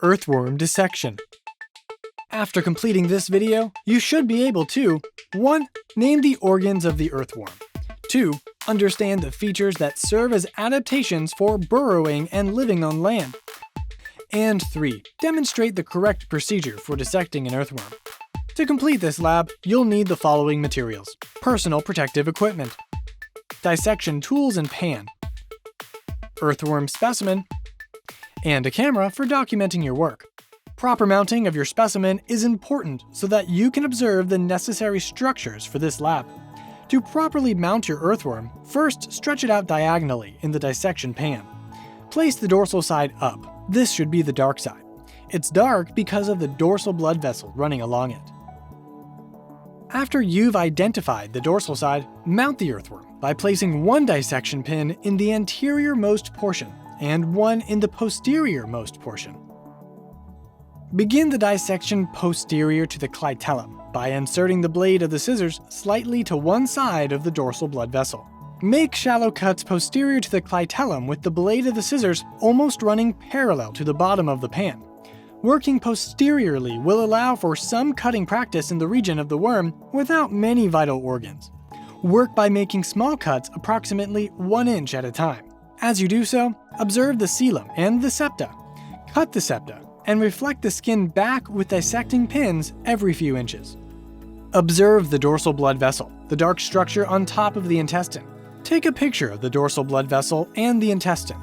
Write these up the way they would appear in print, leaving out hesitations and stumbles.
Earthworm Dissection. After completing this video, you should be able to 1. Name the organs of the earthworm. 2. Understand the features that serve as adaptations for burrowing and living on land. And 3. Demonstrate the correct procedure for dissecting an earthworm. To complete this lab, you'll need the following materials: personal protective equipment, dissection tools and pan, earthworm specimen, and a camera for documenting your work. Proper mounting of your specimen is important so that you can observe the necessary structures for this lab. To properly mount your earthworm, first stretch it out diagonally in the dissection pan. Place the dorsal side up. This should be the dark side. It's dark because of the dorsal blood vessel running along it. After you've identified the dorsal side, mount the earthworm by placing one dissection pin in the anterior-most portion and one in the posterior-most portion. Begin the dissection posterior to the clitellum by inserting the blade of the scissors slightly to one side of the dorsal blood vessel. Make shallow cuts posterior to the clitellum with the blade of the scissors almost running parallel to the bottom of the pan. Working posteriorly will allow for some cutting practice in the region of the worm without many vital organs. Work by making small cuts approximately 1 inch at a time. As you do so, observe the coelom and the septa. Cut the septa and reflect the skin back with dissecting pins every few inches. Observe the dorsal blood vessel, the dark structure on top of the intestine. Take a picture of the dorsal blood vessel and the intestine.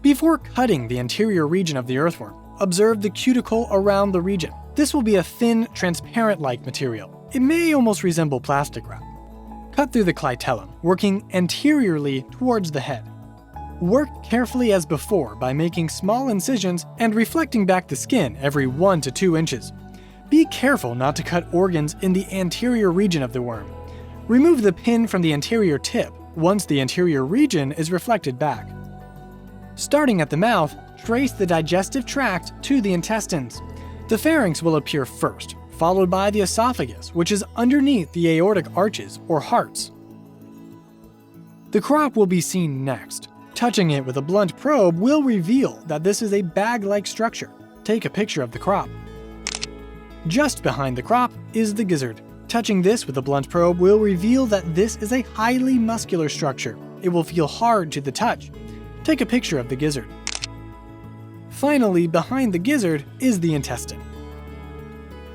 Before cutting the anterior region of the earthworm, observe the cuticle around the region. This will be a thin, transparent-like material. It may almost resemble plastic wrap. Cut through the clitellum, working anteriorly towards the head. Work carefully as before by making small incisions and reflecting back the skin every 1 to 2 inches. Be careful not to cut organs in the anterior region of the worm. Remove the pin from the anterior tip once the anterior region is reflected back. Starting at the mouth, trace the digestive tract to the intestines. The pharynx will appear first, followed by the esophagus, which is underneath the aortic arches or hearts. The crop will be seen next. Touching it with a blunt probe will reveal that this is a bag-like structure. Take a picture of the crop. Just behind the crop is the gizzard. Touching this with a blunt probe will reveal that this is a highly muscular structure. It will feel hard to the touch. Take a picture of the gizzard. Finally, behind the gizzard is the intestine.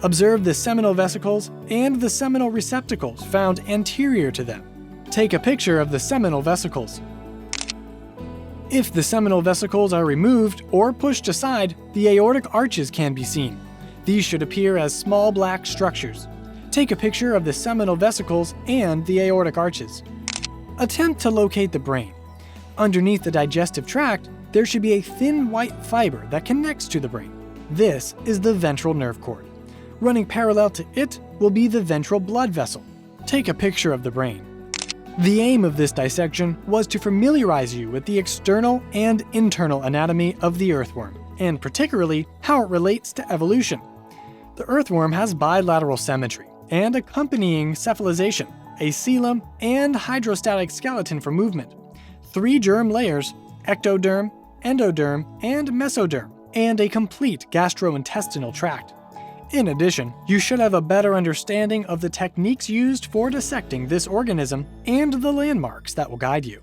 Observe the seminal vesicles and the seminal receptacles found anterior to them. Take a picture of the seminal vesicles. If the seminal vesicles are removed or pushed aside, the aortic arches can be seen. These should appear as small black structures. Take a picture of the seminal vesicles and the aortic arches. Attempt to locate the brain. Underneath the digestive tract, there should be a thin white fiber that connects to the brain. This is the ventral nerve cord. Running parallel to it will be the ventral blood vessel. Take a picture of the brain. The aim of this dissection was to familiarize you with the external and internal anatomy of the earthworm, and particularly how it relates to evolution. The earthworm has bilateral symmetry and accompanying cephalization, a coelom, and hydrostatic skeleton for movement, 3 germ layers, ectoderm, endoderm, and mesoderm, and a complete gastrointestinal tract. In addition, you should have a better understanding of the techniques used for dissecting this organism and the landmarks that will guide you.